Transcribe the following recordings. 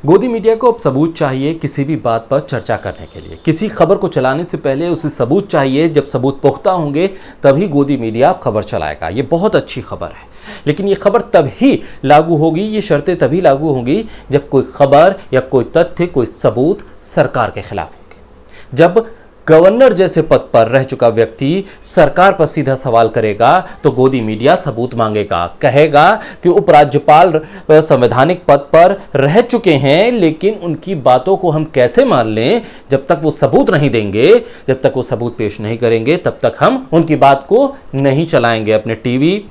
गोदी मीडिया को अब सबूत चाहिए किसी भी बात पर चर्चा करने के लिए। किसी खबर को चलाने से पहले उसे सबूत चाहिए। जब सबूत पुख्ता होंगे तभी गोदी मीडिया खबर चलाएगा। ये बहुत अच्छी खबर है, लेकिन ये खबर तभी लागू होगी, ये शर्तें तभी लागू होंगी जब कोई खबर या कोई तथ्य, कोई सबूत सरकार के खिलाफ होगी। जब गवर्नर जैसे पद पर रह चुका व्यक्ति सरकार पर सीधा सवाल करेगा तो गोदी मीडिया सबूत मांगेगा, कहेगा कि उपराज्यपाल संवैधानिक पद पर रह चुके हैं, लेकिन उनकी बातों को हम कैसे मान लें। जब तक वो सबूत नहीं देंगे, जब तक वो सबूत पेश नहीं करेंगे, तब तक हम उनकी बात को नहीं चलाएंगे, अपने टीवी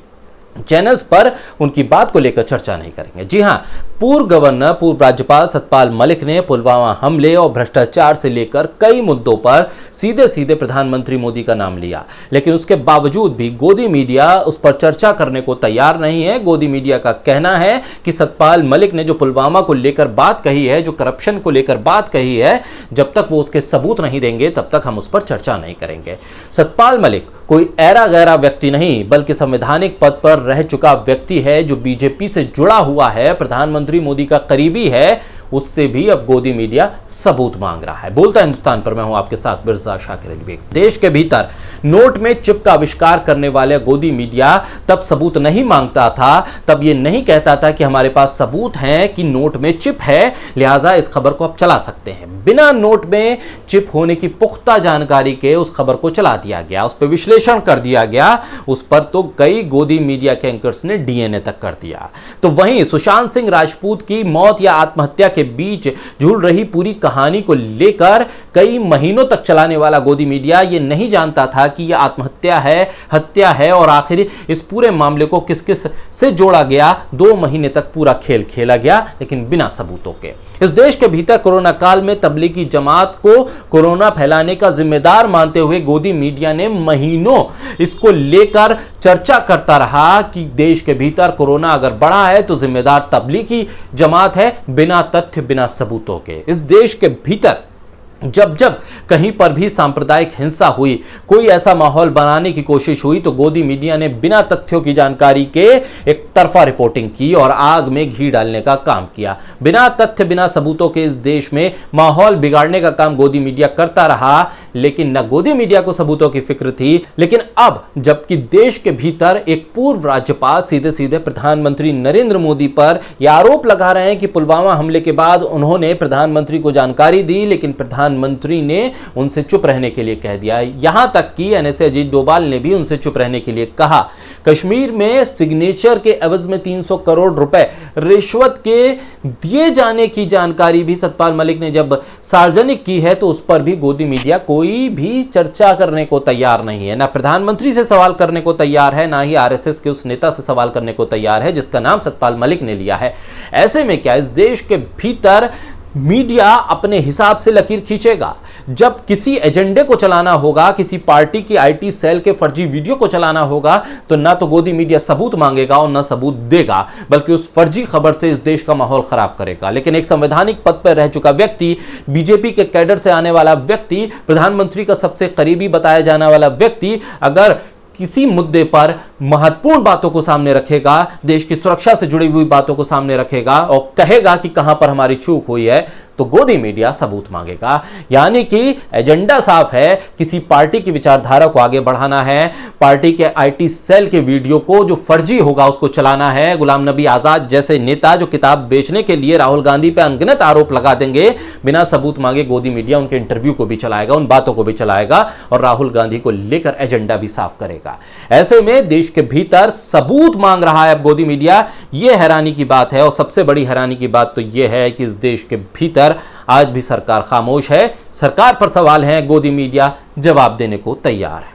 चैनल्स पर उनकी बात को लेकर चर्चा नहीं करेंगे। जी हां, पूर्व गवर्नर, पूर्व राज्यपाल सतपाल मलिक ने पुलवामा हमले और भ्रष्टाचार से लेकर कई मुद्दों पर सीधे सीधे प्रधानमंत्री मोदी का नाम लिया, लेकिन उसके बावजूद भी गोदी मीडिया उस पर चर्चा करने को तैयार नहीं है। गोदी मीडिया का कहना है कि सतपाल मलिक ने जो पुलवामा को लेकर बात कही है, जो करप्शन को लेकर बात कही है, जब तक वो उसके सबूत नहीं देंगे तब तक हम उस पर चर्चा नहीं करेंगे। सतपाल मलिक कोई ऐरा गैरा व्यक्ति नहीं, बल्कि संवैधानिक पद पर रह चुका व्यक्ति है, जो बीजेपी से जुड़ा हुआ है, प्रधानमंत्री मोदी का करीबी है। उससे भी अब गोदी मीडिया सबूत मांग रहा है। बोलता हिंदुस्तान पर मैं हूं आपके साथ मिर्जा शाकिर अली बेग। देश के भीतर नोट में चिप का आविष्कार करने वाले गोदी मीडिया तब सबूत नहीं मांगता था, तब ये नहीं कहता था कि हमारे पास सबूत हैं कि नोट में चिप है, लिहाजा इस खबर को आप चला सकते हैं। बिना नोट में चिप होने की पुख्ता जानकारी के उस खबर को चला दिया गया, उस पर विश्लेषण कर दिया गया, उस पर तो कई गोदी मीडिया के एंकर्स ने डीएनए तक कर दिया। तो वहीं सुशांत सिंह राजपूत की मौत या आत्महत्या के बीच झूल रही पूरी कहानी को लेकर कई महीनों तक चलाने वाला गोदी मीडिया ये नहीं जानता था कि यह आत्महत्या है, हत्या है, और आखिर इस पूरे मामले को किस किस से जोड़ा गया। 2 महीने तक पूरा खेल खेला गया, लेकिन बिना सबूतों के। इस देश के भीतर कोरोना काल में तबलीगी जमात को कोरोना फैलाने का जिम्मेदार मानते हुए गोदी मीडिया ने महीनों इसको लेकर चर्चा करता रहा कि देश के भीतर कोरोना अगर बढ़ा है तो जिम्मेदार तबलीगी जमात है, बिना तथ्य, बिना सबूतों के। इस देश के भीतर जब जब कहीं पर भी सांप्रदायिक हिंसा हुई, कोई ऐसा माहौल बनाने की कोशिश हुई, तो गोदी मीडिया ने बिना तथ्यों की जानकारी के एक तरफा रिपोर्टिंग की और आग में घी डालने का काम किया। बिना तथ्य, बिना सबूतों के इस देश में माहौल बिगाड़ने का काम गोदी मीडिया करता रहा, लेकिन न गोदी मीडिया को सबूतों की फिक्र थी। लेकिन अब जबकि देश के भीतर एक पूर्व राज्यपाल सीधे सीधे प्रधानमंत्री नरेंद्र मोदी पर यह आरोप लगा रहे हैं कि पुलवामा हमले के बाद उन्होंने प्रधानमंत्री को जानकारी दी, लेकिन प्रधानमंत्री ने उनसे चुप रहने के लिए कह दिया। यहां तक कि एनएसए अजीत डोभाल ने भी उनसे चुप रहने के लिए कहा। कश्मीर में सिग्नेचर के एवज में 300 करोड़ रुपए रिश्वत के दिए जाने की जानकारी भी सतपाल मलिक ने जब सार्वजनिक की है, तो उस पर भी गोदी मीडिया कोई भी चर्चा करने को तैयार नहीं है। ना प्रधानमंत्री से सवाल करने को तैयार है, ना ही आरएसएस के उस नेता से सवाल करने को तैयार है जिसका नाम सतपाल मलिक ने लिया है। ऐसे में क्या इस देश के भीतर मीडिया अपने हिसाब से लकीर खींचेगा? जब किसी एजेंडे को चलाना होगा, किसी पार्टी की आईटी सेल के फर्जी वीडियो को चलाना होगा, तो ना तो गोदी मीडिया सबूत मांगेगा और ना सबूत देगा, बल्कि उस फर्जी खबर से इस देश का माहौल खराब करेगा। लेकिन एक संवैधानिक पद पर रह चुका व्यक्ति, बीजेपी के कैडर से आने वाला व्यक्ति, प्रधानमंत्री का सबसे करीबी बताया जाने वाला व्यक्ति अगर किसी मुद्दे पर महत्वपूर्ण बातों को सामने रखेगा, देश की सुरक्षा से जुड़ी हुई बातों को सामने रखेगा और कहेगा कि कहां पर हमारी चूक हुई है, तो गोदी मीडिया सबूत मांगेगा। यानी कि एजेंडा साफ है, किसी पार्टी की विचारधारा को आगे बढ़ाना है, पार्टी के आईटी सेल के वीडियो को जो फर्जी होगा उसको चलाना है। गुलाम नबी आजाद जैसे नेता जो किताब बेचने के लिए राहुल गांधी पे अनगिनत आरोप लगा देंगे, बिना सबूत मांगे गोदी मीडिया उनके इंटरव्यू को भी चलाएगा, उन बातों को भी चलाएगा और राहुल गांधी को लेकर एजेंडा भी साफ करेगा। ऐसे में देश के भीतर सबूत मांग रहा है अब गोदी मीडिया। यह हैरानी की बात है, और सबसे बड़ी हैरानी की बात तो यह है कि इस देश के भीतर आज भी सरकार खामोश है। सरकार पर सवाल है, गोदी मीडिया जवाब देने को तैयार है।